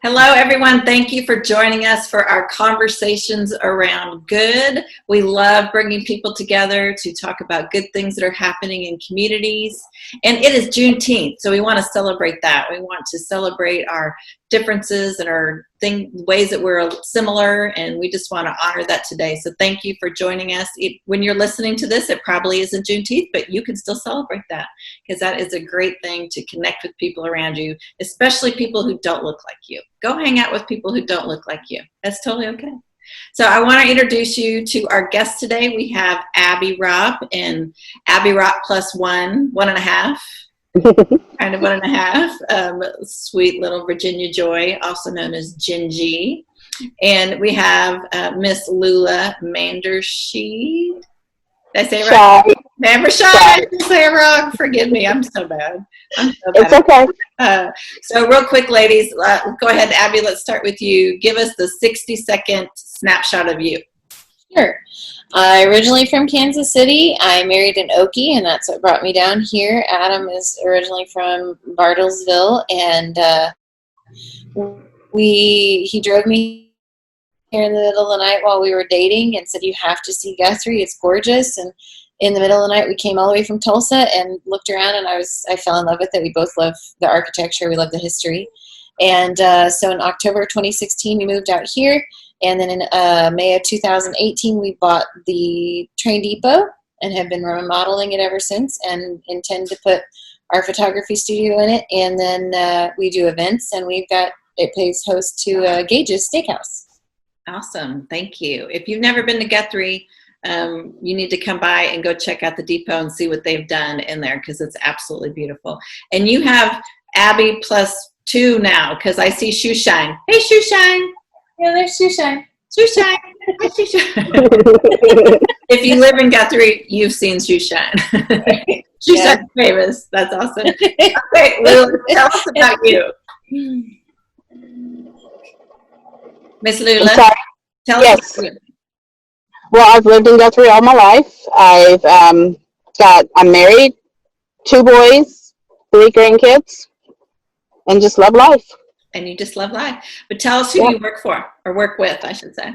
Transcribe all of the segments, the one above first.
Hello, everyone. Thank you for joining us for our conversations around good. We love bringing people together to talk about good things that are happening in communities. And it is Juneteenth, so we want to celebrate that. We want to celebrate our differences and our ways that we're similar, and we just want to honor that today. So thank you for joining us. When you're listening to this, it probably isn't Juneteenth, but you can still celebrate that, because that is a great thing to connect with people around you, especially people who don't look like you. Go hang out with people who don't look like you. That's totally okay. So I want to introduce you to our guest today. We have Abby Ropp, and Abby Ropp plus one and a half. Kind of 1.5, sweet little Virginia Joy, also known as Gingy. And we have Miss Lula Manderscheid. Did I say it right? Manderscheid. Did I say it wrong? Forgive me. I'm so bad. It's okay. So real quick, ladies, go ahead, Abby. Let's start with you. Give us the 60-second snapshot of you. Sure. Originally from Kansas City. I married an Okie, and that's what brought me down here. Adam is originally from Bartlesville, and he drove me here in the middle of the night while we were dating and said, "You have to see Guthrie. It's gorgeous." And in the middle of the night, we came all the way from Tulsa and looked around, and I fell in love with it. We both love the architecture. We love the history. And so in October 2016, we moved out here. And then in May of 2018, we bought the train depot and have been remodeling it ever since, and intend to put our photography studio in it. And then we do events, and it pays host to Gage's Steakhouse. Awesome. Thank you. If you've never been to Guthrie, you need to come by and go check out the depot and see what they've done in there, because it's absolutely beautiful. And you have Abby plus 2 now, because I see Shoeshine. Hey, Shoeshine. Yeah, there's Shoeshine. Shoeshine. Hi, Shoeshine. If you live in Guthrie, you've seen Shoeshine. Shoeshine's famous. That's awesome. Okay, Lula, tell us about you. Miss Lula, tell us about you. Well, I've lived in Guthrie all my life. I'm married, 2 boys, 3 grandkids, and just love life. And you just love life. But tell us who you work for, or work with, I should say.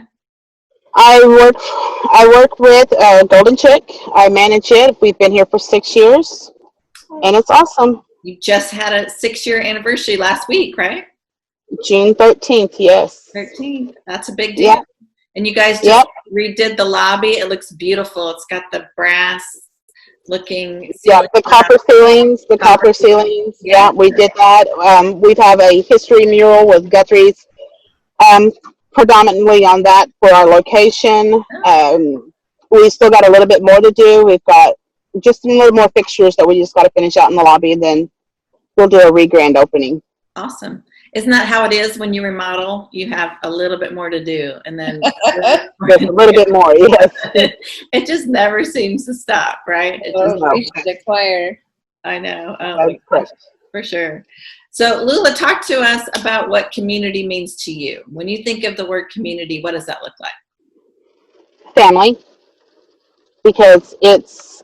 I work with Golden Chick. I manage it. We've been here for 6 years, and it's awesome. You just had a 6-year anniversary last week, right? June 13th, yes. 13th. That's a big deal. Yep. And you guys just redid the lobby. It looks beautiful. It's got the brass looking. Yeah, the copper ceilings. Yeah, we did that. We have a history mural with Guthrie's predominantly on that for our location. We still got a little bit more to do. We've got just a little more fixtures that we just got to finish out in the lobby, and then we'll do a re-grand opening. Awesome. Isn't that how it is when you remodel? You have a little bit more to do, and then a little bit more, yes. It just never seems to stop, right? We should acquire. I know. For sure. So, Lula, talk to us about what community means to you. When you think of the word community, what does that look like? Family. Because it's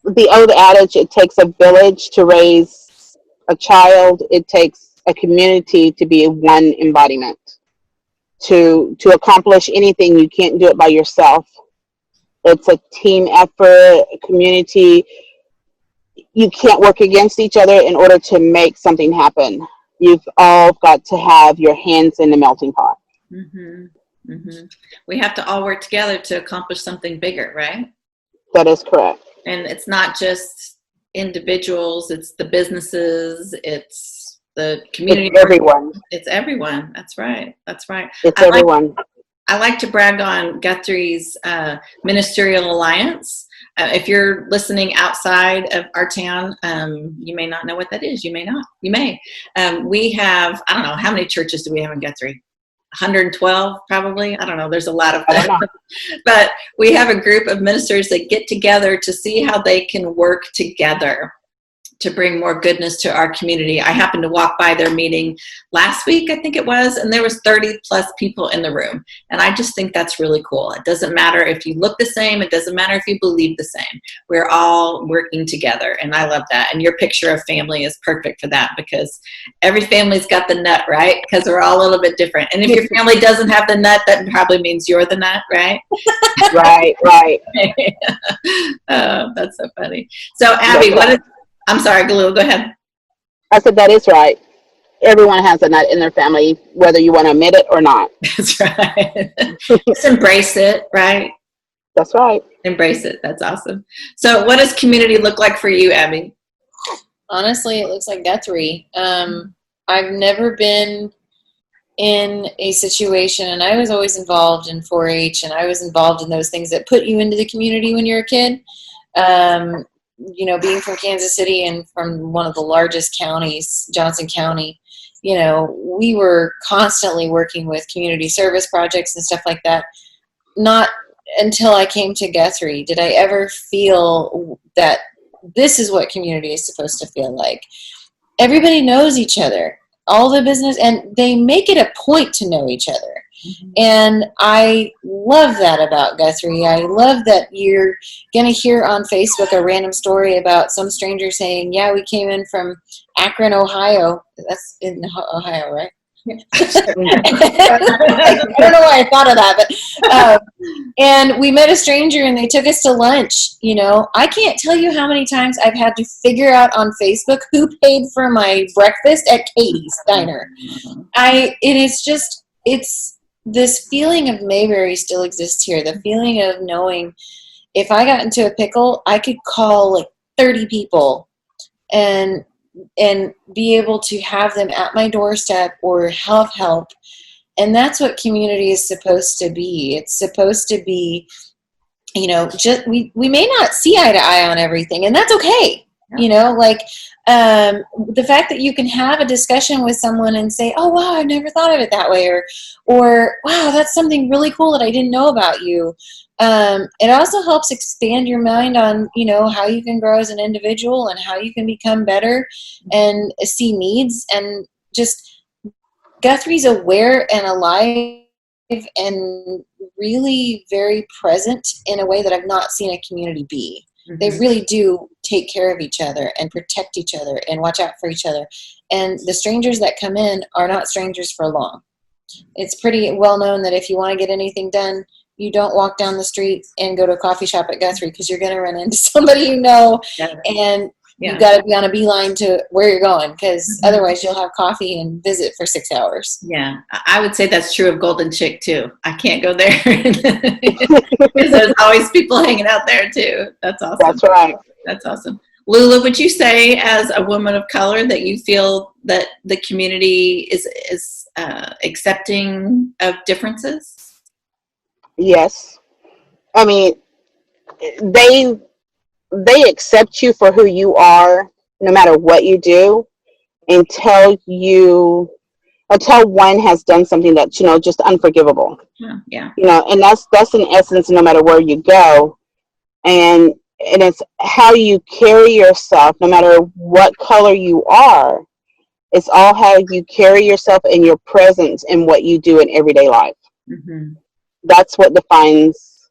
the old adage, it takes a village to raise a child. It takes a community to be one embodiment. To accomplish anything, you can't do it by yourself. It's a team effort, a community. You can't work against each other in order to make something happen. You've all got to have your hands in the melting pot. Mm-hmm. Mm-hmm. We have to all work together to accomplish something bigger, right? That is correct. And it's not just individuals, it's the businesses, it's the community. It's everyone. It's everyone. That's right. That's right. It's everyone. I like to brag on Guthrie's Ministerial Alliance. If you're listening outside of our town, you may not know what that is. You may not. You may. We have, I don't know, how many churches do we have in Guthrie? 112 probably. I don't know. There's a lot of them. But we have a group of ministers that get together to see how they can work together to bring more goodness to our community. I happened to walk by their meeting last week, I think it was, and there was 30 plus people in the room. And I just think that's really cool. It doesn't matter if you look the same. It doesn't matter if you believe the same. We're all working together, and I love that. And your picture of family is perfect for that, because every family's got the nut, right? Because we're all a little bit different. And if your family doesn't have the nut, that probably means you're the nut, right? Right, right. Oh, that's so funny. So Abby, I'm sorry, Galil, go ahead. I said that is right. Everyone has a nut in their family, whether you want to admit it or not. That's right. Just embrace it, right? That's right. Embrace it. That's awesome. So what does community look like for you, Abby? Honestly, it looks like Guthrie. I've never been in a situation, and I was always involved in 4-H, and I was involved in those things that put you into the community when you're a kid. Being from Kansas City and from one of the largest counties, Johnson County, we were constantly working with community service projects and stuff like that. Not until I came to Guthrie did I ever feel that this is what community is supposed to feel like. Everybody knows each other, all the business, and they make it a point to know each other. Mm-hmm. And I love that about Guthrie. I love that you're going to hear on Facebook a random story about some stranger saying, yeah, we came in from Akron, Ohio. That's in Ohio, right? I don't know why I thought of that, but and we met a stranger and they took us to lunch. I can't tell you how many times I've had to figure out on Facebook who paid for my breakfast at Katie's Diner. It's this feeling of Mayberry still exists here. The feeling of knowing if I got into a pickle, I could call like 30 people and be able to have them at my doorstep or have help. And that's what community is supposed to be. It's supposed to be, just we may not see eye to eye on everything, and that's okay. Yeah. The fact that you can have a discussion with someone and say, oh, wow, I've never thought of it that way, or wow, that's something really cool that I didn't know about you. It also helps expand your mind on, how you can grow as an individual and how you can become better and see needs. And just Guthrie's aware and alive and really very present in a way that I've not seen a community be. Mm-hmm. They really do take care of each other and protect each other and watch out for each other. And the strangers that come in are not strangers for long. It's pretty well known that if you want to get anything done, you don't walk down the street and go to a coffee shop at Guthrie, because you're going to run into somebody and you've got to be on a beeline to where you're going, because otherwise you'll have coffee and visit for 6 hours. Yeah, I would say that's true of Golden Chick too. I can't go there because there's always people hanging out there too. That's awesome. That's right. That's awesome. Lula, would you say as a woman of color that you feel that the community is accepting of differences? Yes. I mean, they accept you for who you are, no matter what you do, until one has done something that's, just unforgivable. Yeah. And that's in essence, no matter where you go. And it's how you carry yourself, no matter what color you are. It's all how you carry yourself and your presence in what you do in everyday life. Mm-hmm. That's what defines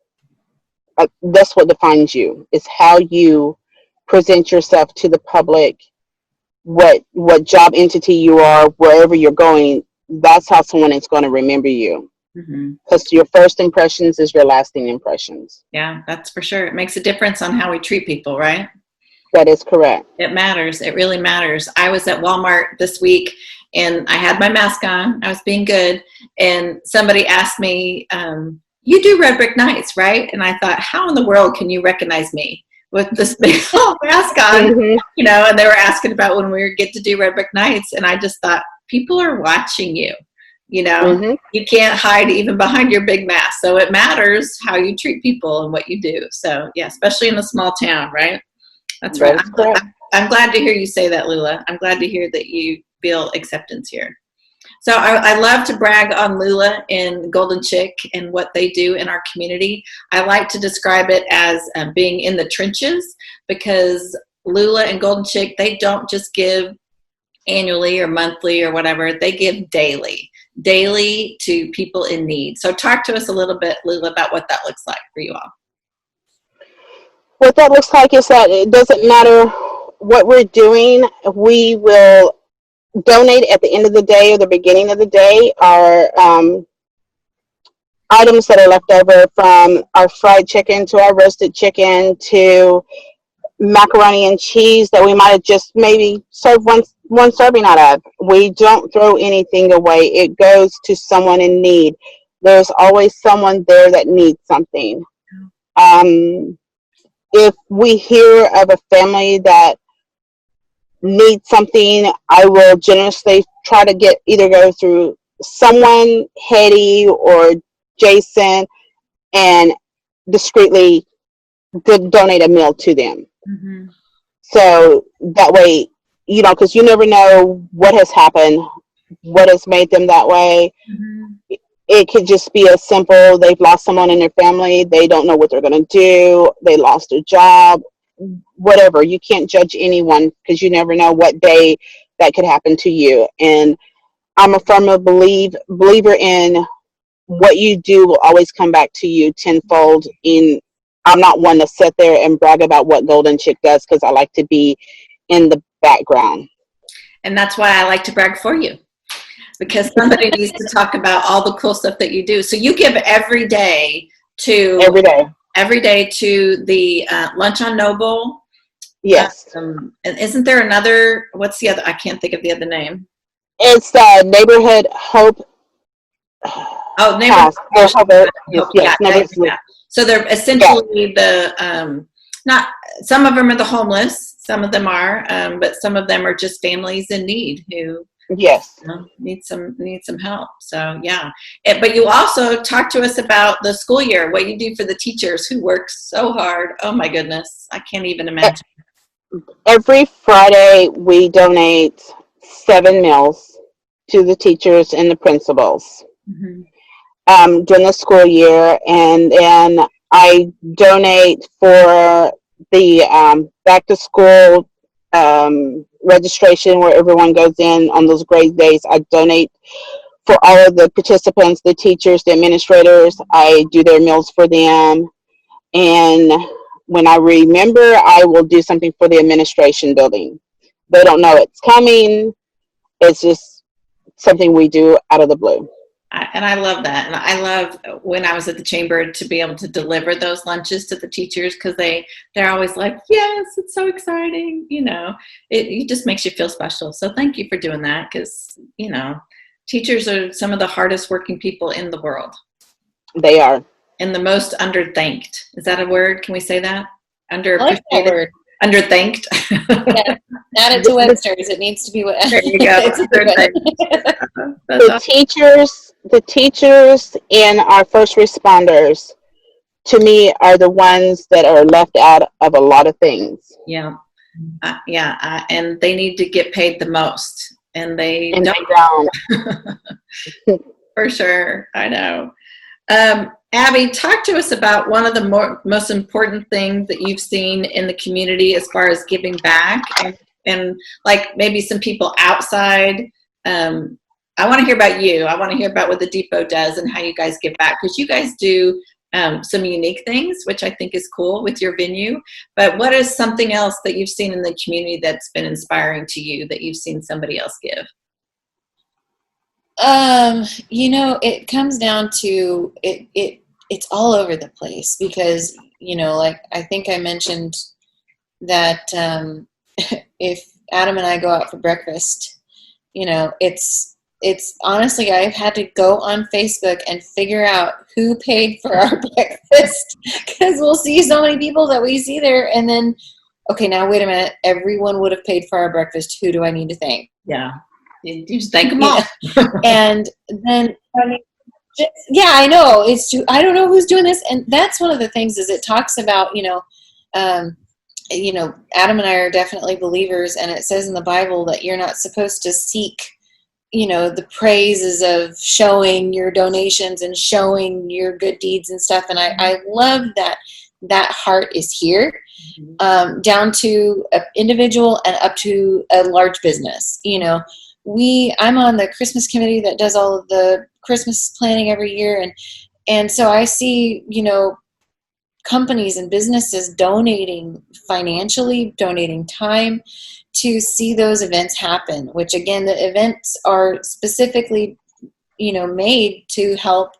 you. It's how you present yourself to the public, what job entity you are, wherever you're going. That's how someone is going to remember you. Because your first impressions is your lasting impressions. Yeah, that's for sure. It makes a difference on how we treat people, right? That is correct. It matters. It really matters. I was at Walmart this week and I had my mask on. I was being good. And somebody asked me, you do Red Brick Nights, right? And I thought, how in the world can you recognize me with this big mask on? Mm-hmm. And they were asking about when we get to do Red Brick Nights. And I just thought, people are watching you. Mm-hmm. You can't hide even behind your big mask. So it matters how you treat people and what you do. So yeah, especially in a small town, right? That's right. I'm glad to hear you say that, Lula. I'm glad to hear that you feel acceptance here. So I love to brag on Lula and Golden Chick and what they do in our community. I like to describe it as being in the trenches, because Lula and Golden Chick, they don't just give annually or monthly or whatever. They give daily to people in need. So talk to us a little bit, Lula, about what that looks like for you all. What that looks like is that it doesn't matter what we're doing. We will donate at the end of the day or the beginning of the day our items that are left over, from our fried chicken to our roasted chicken to macaroni and cheese that we might have just maybe served one serving out of. We don't throw anything away. It goes to someone in need. There's always someone there that needs something. If we hear of a family that needs something, I will generously try to go through someone, Hetty or Jason, and discreetly donate a meal to them. Mm-hmm. So that way, because you never know what has happened, what has made them that way. Mm-hmm. It could just be as simple, they've lost someone in their family, they don't know what they're going to do, they lost their job, whatever. You can't judge anyone because you never know what day that could happen to you. And I'm a firm believer in what you do will always come back to you tenfold. I'm not one to sit there and brag about what Golden Chick does, because I like to be in the background. And that's why I like to brag for you, because somebody needs to talk about all the cool stuff that you do. So you give every day to the Lunch on Noble. Yes. And isn't there another? What's the other? I can't think of the other name. It's the Neighborhood Hope. Oh, Neighborhood Hope. Yes. So they're essentially not, some of them are the homeless, some of them are, but some of them are just families in need who need some help. So yeah. But you also talk to us about the school year, what you do for the teachers who work so hard. Oh my goodness, I can't even imagine. Every Friday we donate 7 meals to the teachers and the principals. Mm-hmm. During the school year, and then I donate for the back to school registration, where everyone goes in on those great days. I donate for all of the participants, the teachers, the administrators. I do their meals for them, and when I remember, I will do something for the administration building. They don't know it's coming. It's just something we do out of the blue. And I love that. And I love when I was at the chamber to be able to deliver those lunches to the teachers, because they're always like, yes, it's so exciting. It just makes you feel special. So thank you for doing that, because, teachers are some of the hardest working people in the world. They are. And the most underthanked. Is that a word? Can we say that? I like that word. Underthanked. Yeah. Add it to Webster's. It needs to be what. There you go. The teachers and our first responders, to me, are the ones that are left out of a lot of things. Yeah. And they need to get paid the most, and they don't. For sure. I know. Abby, talk to us about one of the most important things that you've seen in the community as far as giving back, and like maybe some people outside. I want to hear about you. I want to hear about what the depot does and how you guys give back, because you guys do some unique things, which I think is cool with your venue. But what is something else that you've seen in the community that's been inspiring to you, that you've seen somebody else give? It comes down to it's all over the place, because, like I think I mentioned that if Adam and I go out for breakfast, it's honestly, I've had to go on Facebook and figure out who paid for our breakfast, because we'll see so many people that we see there, and then, okay, now wait a minute, everyone would have paid for our breakfast. Who do I need to thank? Yeah. You just thank them all. And then, I know. I don't know who's doing this. And that's one of the things, is it talks about, Adam and I are definitely believers, and it says in the Bible that you're not supposed to seek, the praises of showing your donations and showing your good deeds and stuff. And I love that that heart is here, down to an individual and up to a large business. You know, I'm on the Christmas committee that does all of the Christmas planning every year. And so I see, you know, companies and businesses donating financially, donating time to see those events happen, which again, the events are specifically, you know, made to help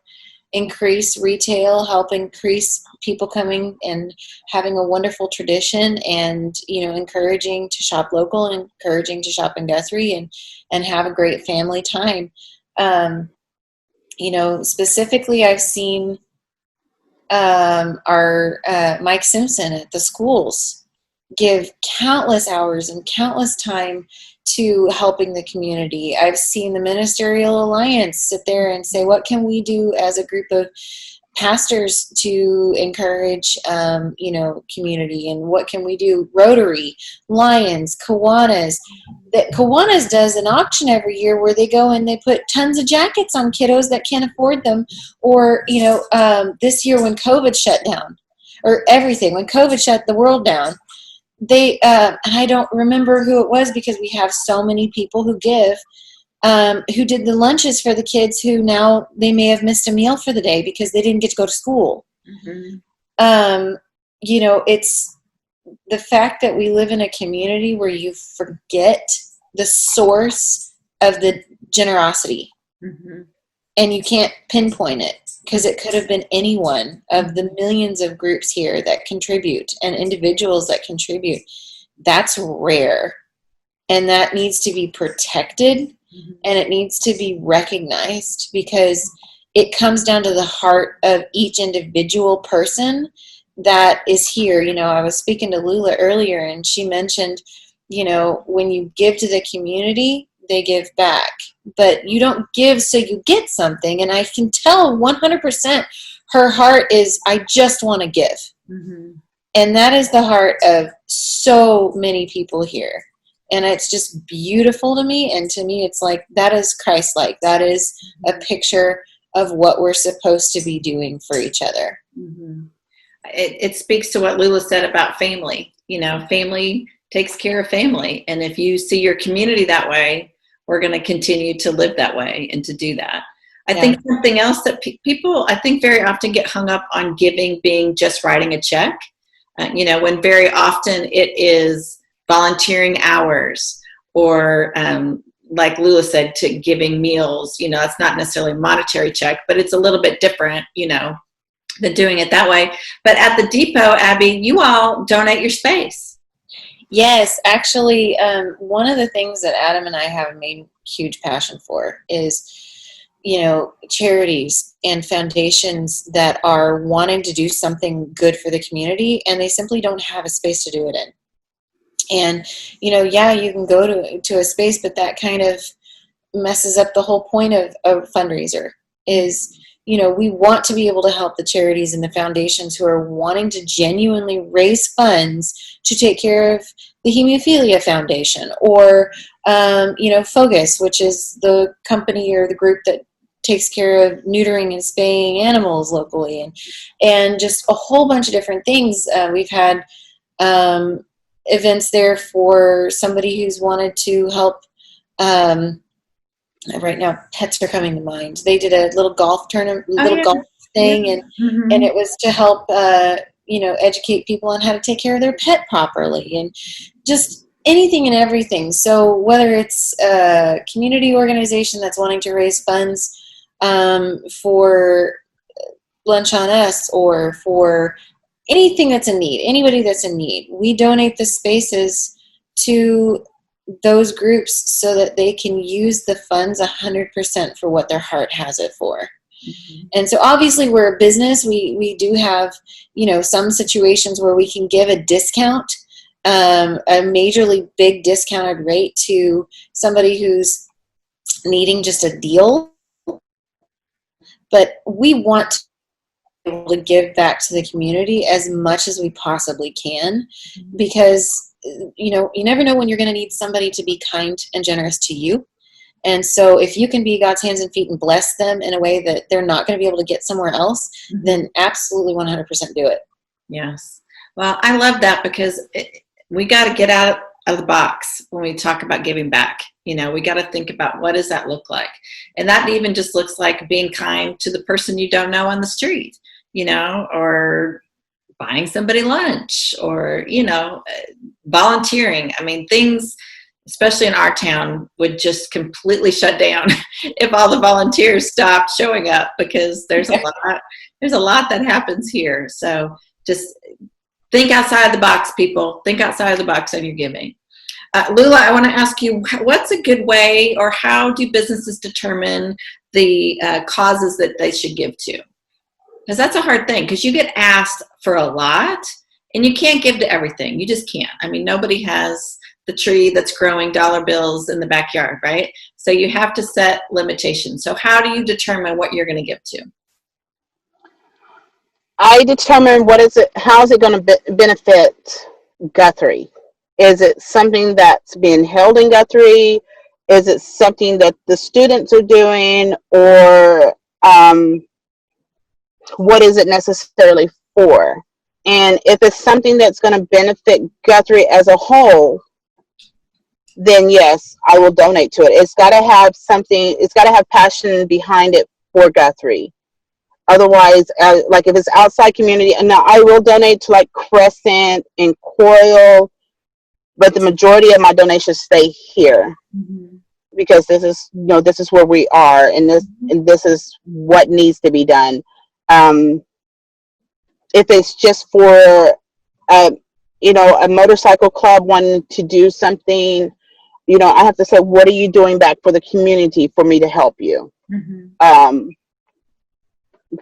increase retail, help increase people coming and having a wonderful tradition, and, you know, encouraging to shop local and encouraging to shop in Guthrie and have a great family time. You know, specifically I've seen our Mike Simpson at the schools give countless hours and countless time to helping the community. I've seen the Ministerial Alliance sit there and say, what can we do as a group of pastors to encourage, you know, community, and what can we do? Rotary, Lions, Kiwanis. That Kiwanis does an auction every year where they go and they put tons of jackets on kiddos that can't afford them. Or, you know, this year when COVID shut down, or everything, when COVID shut the world down, they, and I don't remember who it was because we have so many people who give, who did the lunches for the kids who now they may have missed a meal for the day because they didn't get to go to school. Mm-hmm. You know, it's the fact that we live in a community where you forget the source of the generosity. Mm-hmm. And you can't pinpoint it because it could have been any one of the millions of groups here that contribute and individuals that contribute. That's rare. And that needs to be protected, mm-hmm. and it needs to be recognized, because it comes down to the heart of each individual person that is here. You know, I was speaking to Lula earlier, and she mentioned, you know, when you give to the community, they give back. But you don't give so you get something. And I can tell 100% her heart is, I just want to give. Mm-hmm. And that is the heart of so many people here. And it's just beautiful to me. And to me, it's like, that is Christ-like. That is a picture of what we're supposed to be doing for each other. Mm-hmm. It speaks to what Lula said about family. You know, family takes care of family. And if you see your community that way, we're going to continue to live that way and to do that. I think something else that people, I think, very often get hung up on giving being just writing a check, you know, when very often it is volunteering hours, or like Lula said, to giving meals. You know, it's not necessarily a monetary check, but it's a little bit different, you know, than doing it that way. But at the depot, Abby, you all donate your space. Yes, actually, one of the things that Adam and I have made huge passion for is, you know, charities and foundations that are wanting to do something good for the community, and they simply don't have a space to do it in. And, you know, yeah, you can go to a space, but that kind of messes up the whole point of a fundraiser. Is, you know, we want to be able to help the charities and the foundations who are wanting to genuinely raise funds to take care of the Hemophilia Foundation, or, you know, Focus, which is the company or the group that takes care of neutering and spaying animals locally, and just a whole bunch of different things. We've had events there for somebody who's wanted to help. Right now, pets are coming to mind. They did a little golf tournament, golf thing, and mm-hmm. and it was to help, you know, educate people on how to take care of their pet properly, and just anything and everything. So whether it's a community organization that's wanting to raise funds for Lunch on Us, or for anything that's in need, anybody that's in need, we donate the spaces to those groups so that they can use the funds 100% for what their heart has it for. Mm-hmm. And so obviously we're a business. We do have, you know, some situations where we can give a discount, a majorly big discounted rate to somebody who's needing just a deal. But we want to be able to give back to the community as much as we possibly can, because, you know, you never know when you're going to need somebody to be kind and generous to you. And so if you can be God's hands and feet and bless them in a way that they're not going to be able to get somewhere else, then absolutely 100% do it. Yes. Well, I love that because we got to get out of the box when we talk about giving back. We got to think about what does that look like? And that even just looks like being kind to the person you don't know on the street, or buying somebody lunch, or, volunteering. I mean, things, especially in our town, would just completely shut down if all the volunteers stopped showing up, because there's a lot that happens here. So just think outside the box, people. Think outside of the box on your giving. Lula, I want to ask you, what's a good way, or how do businesses determine the causes that they should give to? Because that's a hard thing, because you get asked for a lot and you can't give to everything. You just can't. I mean, nobody has the tree that's growing dollar bills in the backyard, right? So you have to set limitations. So how do you determine what you're going to give to? I determine how is it going to benefit Guthrie? Is it something that's being held in Guthrie? Is it something that the students are doing, or what is it necessarily for? And if it's something that's going to benefit Guthrie as a whole, then yes, I will donate to it. It's got to have something, it's got to have passion behind it for Guthrie. Otherwise, like if it's outside community, and now I will donate to like Crescent and Coil, but the majority of my donations stay here, because this is where we are, and this is what needs to be done. If it's just for a motorcycle club wanting to do something, I have to say, what are you doing back for the community for me to help you?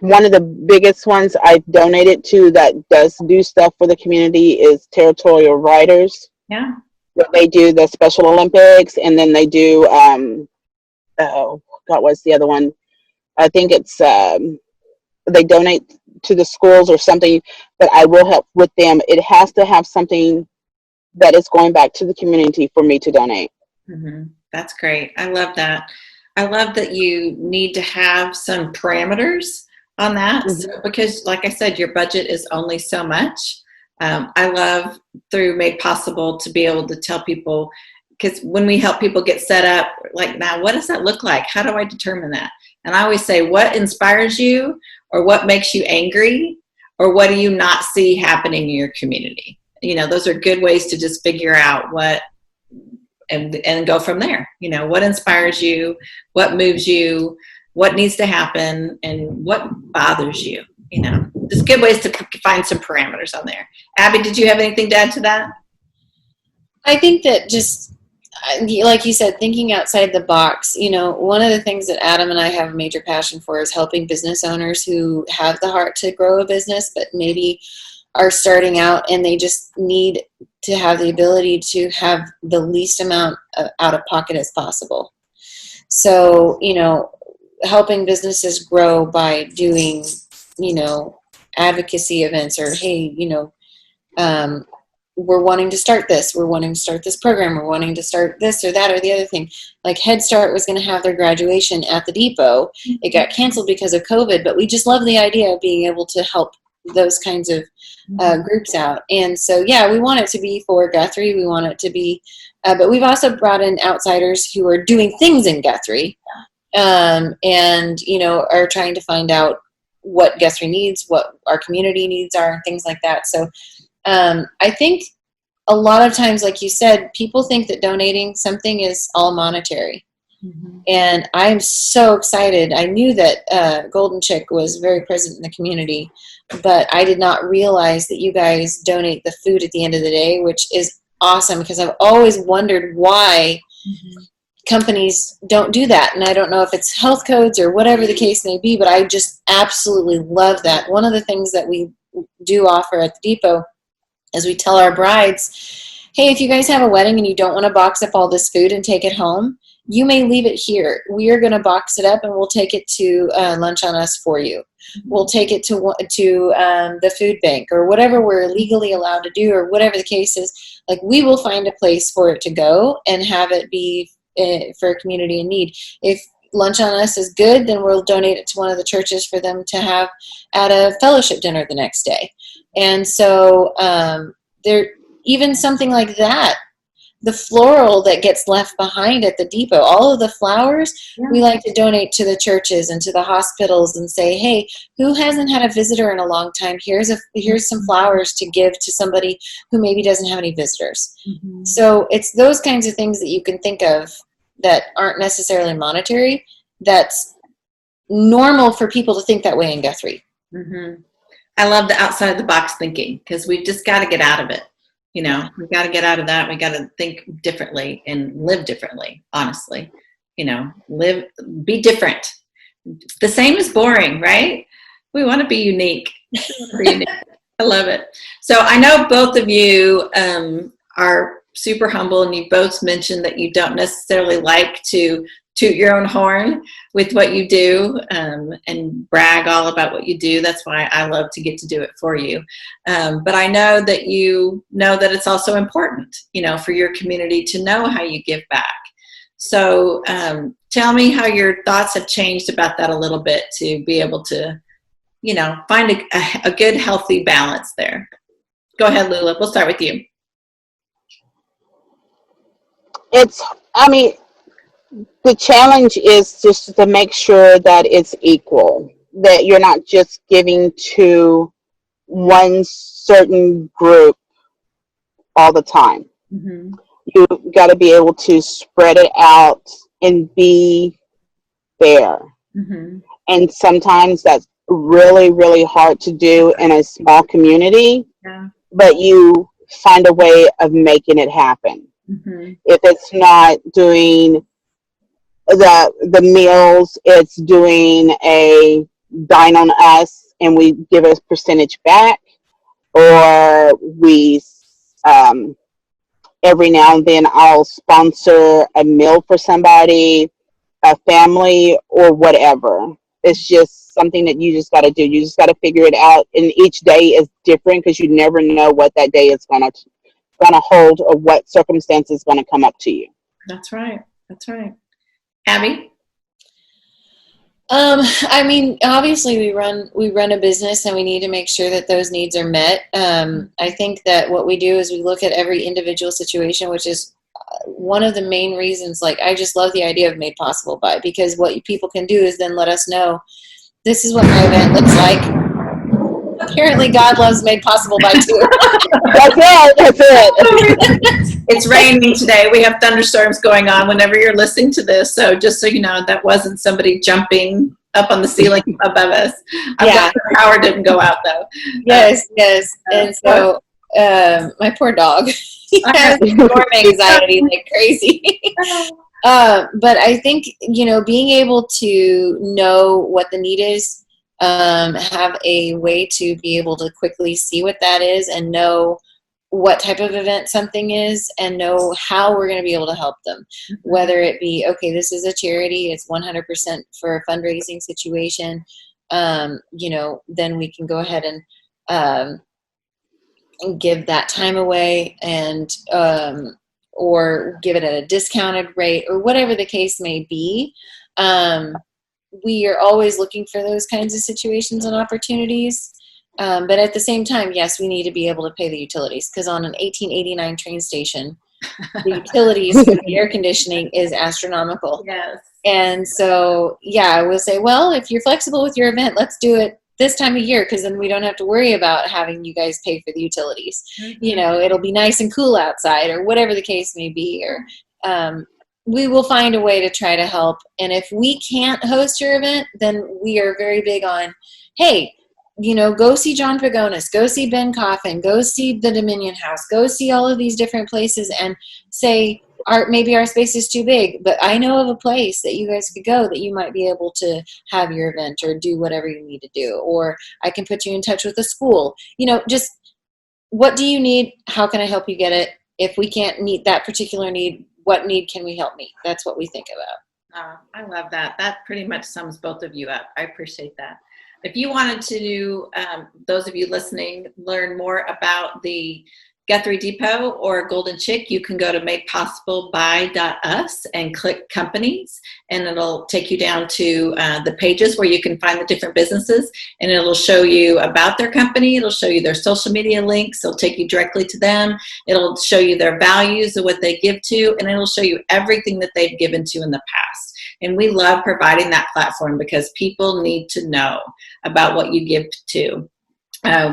One of the biggest ones I've donated to that does do stuff for the community is Territorial Riders. Yeah. They do the Special Olympics, and then they do, what's the other one? I think it's, they donate to the schools or something, but I will help with them. It has to have something that is going back to the community for me to donate. That's great. I love that. I love that you need to have some parameters on that, because like I said, your budget is only so much. I love through Made Possible to be able to tell people, because when we help people get set up, like, now what does that look like? How do I determine that? And I always say, what inspires you, or what makes you angry, or what do you not see happening in your community? Those are good ways to just figure out what, and go from there. What inspires you, what moves you, what needs to happen, and what bothers you. Just good ways to find some parameters on there. Abby, did you have anything to add to that? I think that just, like you said, thinking outside the box. One of the things that Adam and I have a major passion for is helping business owners who have the heart to grow a business, but maybe are starting out and they just need to have the ability to have the least amount of out of pocket as possible. So, helping businesses grow by doing, advocacy events, or, hey, we're wanting to start this. We're wanting to start this program. We're wanting to start this or that or the other thing. Like Head Start was going to have their graduation at the depot. It got canceled because of COVID, but we just love the idea of being able to help those kinds of groups out. And so, yeah, we want it to be for Guthrie. We want it to be, but we've also brought in outsiders who are doing things in Guthrie, and, are trying to find out what Guthrie needs, what our community needs are, and things like that. So, I think a lot of times, like you said, people think that donating something is all monetary. And I'm so excited. I knew that Golden Chick was very present in the community, but I did not realize that you guys donate the food at the end of the day, which is awesome, because I've always wondered why companies don't do that. And I don't know if it's health codes or whatever the case may be, but I just absolutely love that. One of the things that we do offer at the depot is we tell our brides, hey, if you guys have a wedding and you don't want to box up all this food and take it home, you may leave it here. We are going to box it up and we'll take it to Lunch on Us for you. We'll take it to the food bank, or whatever we're legally allowed to do, or whatever the case is. Like, we will find a place for it to go and have it be for a community in need. If Lunch on Us is good, then we'll donate it to one of the churches for them to have at a fellowship dinner the next day. And so there, even something like that, the floral that gets left behind at the depot, all of the flowers, we like to donate to the churches and to the hospitals and say, hey, who hasn't had a visitor in a long time? Here's some flowers to give to somebody who maybe doesn't have any visitors. Mm-hmm. So it's those kinds of things that you can think of that aren't necessarily monetary, that's normal for people to think that way in Guthrie. Mm-hmm. I love the outside of the box thinking, because we've just got to get out of it. You know, we got to get out of that. We got to think differently and live differently, honestly. You know, be different. The same is boring, right? We want to be unique. I love it. So I know both of you are super humble, and you both mentioned that you don't necessarily like to toot your own horn with what you do and brag all about what you do. That's why I love to get to do it for you. But I know that you know that it's also important, you know, for your community to know how you give back. So tell me how your thoughts have changed about that a little bit, to be able to, you know, find a good, healthy balance there. Go ahead, Lula. We'll start with you. The challenge is just to make sure that it's equal, that you're not just giving to one certain group all the time. Mm-hmm. You've got to be able to spread it out and be fair. Mm-hmm. And sometimes that's really, really hard to do in a small community, but you find a way of making it happen. Mm-hmm. If it's not doing the meals, it's doing a dine on us and we give a percentage back, or we every now and then I'll sponsor a meal for somebody, a family, or whatever. It's just something that you just got to do. You just got to figure it out, and each day is different because you never know what that day is gonna hold, or what circumstance is going to come up to you. That's right. Abby? I mean, obviously we run a business, and we need to make sure that those needs are met. I think that what we do is we look at every individual situation, which is one of the main reasons. Like, I just love the idea of Made Possible By, because what people can do is then let us know, this is what my event looks like. Apparently God loves Made Possible By too. That's it. It's raining today. We have thunderstorms going on whenever you're listening to this. So just so you know, that wasn't somebody jumping up on the ceiling above us. I'm glad the power didn't go out though. Yes. And so my poor dog, he has storm anxiety like crazy. But I think, you know, being able to know what the need is, have a way to be able to quickly see what that is, and know what type of event something is, and know how we're going to be able to help them. Mm-hmm. Whether it be, okay, this is a charity, it's 100% for a fundraising situation, you know, then we can go ahead and give that time away, and or give it at a discounted rate, or whatever the case may be. We are always looking for those kinds of situations and opportunities. But at the same time, yes, we need to be able to pay the utilities, because on an 1889 train station, the utilities for the air conditioning is astronomical. Yes. And so, I will say, well, if you're flexible with your event, let's do it this time of year, because then we don't have to worry about having you guys pay for the utilities. Mm-hmm. You know, it'll be nice and cool outside, or whatever the case may be, or we will find a way to try to help. And if we can't host your event, then we are very big on, hey, you know, go see John Pagonis, go see Ben Coffin, go see the Dominion House, go see all of these different places, and say, maybe our space is too big, but I know of a place that you guys could go that you might be able to have your event or do whatever you need to do. Or I can put you in touch with a school. You know, just what do you need? How can I help you get it? If we can't meet that particular need, what need can we help meet? That's what we think about. I love that. That pretty much sums both of you up. I appreciate that. If you wanted to, those of you listening, learn more about the Guthrie Depot or Golden Chick, you can go to madepossibleby.us and click companies, and it'll take you down to the pages where you can find the different businesses, and it'll show you about their company. It'll show you their social media links. It'll take you directly to them. It'll show you their values of what they give to, and it'll show you everything that they've given to in the past. And we love providing that platform because people need to know about what you give to.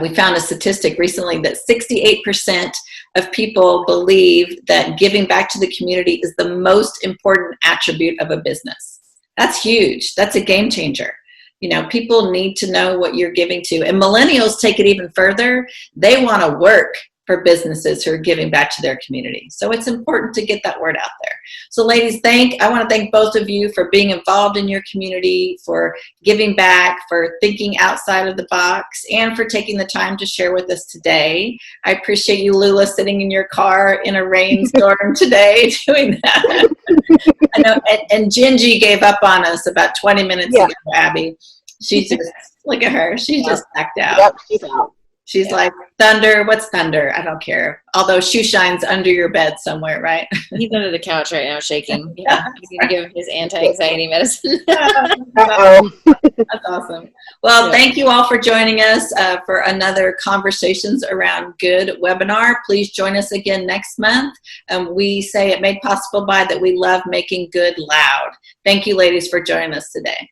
We found a statistic recently that 68% of people believe that giving back to the community is the most important attribute of a business. That's huge. That's a game changer. You know, people need to know what you're giving to. And millennials take it even further. They want to work for businesses who are giving back to their community. So it's important to get that word out there. So ladies, I want to thank both of you for being involved in your community, for giving back, for thinking outside of the box, and for taking the time to share with us today. I appreciate you, Lula, sitting in your car in a rainstorm today doing that. I know, and Gingy gave up on us about 20 minutes ago, Abby. She's just, look at her. She's just backed out. Yep, she's out. She's like, thunder, what's thunder? I don't care. Although shoe shine's under your bed somewhere, right? He's under the couch right now shaking. Yeah, he's going to give him his anti-anxiety medicine. Uh-oh. That's awesome. Well, thank you all for joining us for another Conversations Around Good webinar. Please join us again next month. We say at Made Possible By that we love making good loud. Thank you, ladies, for joining us today.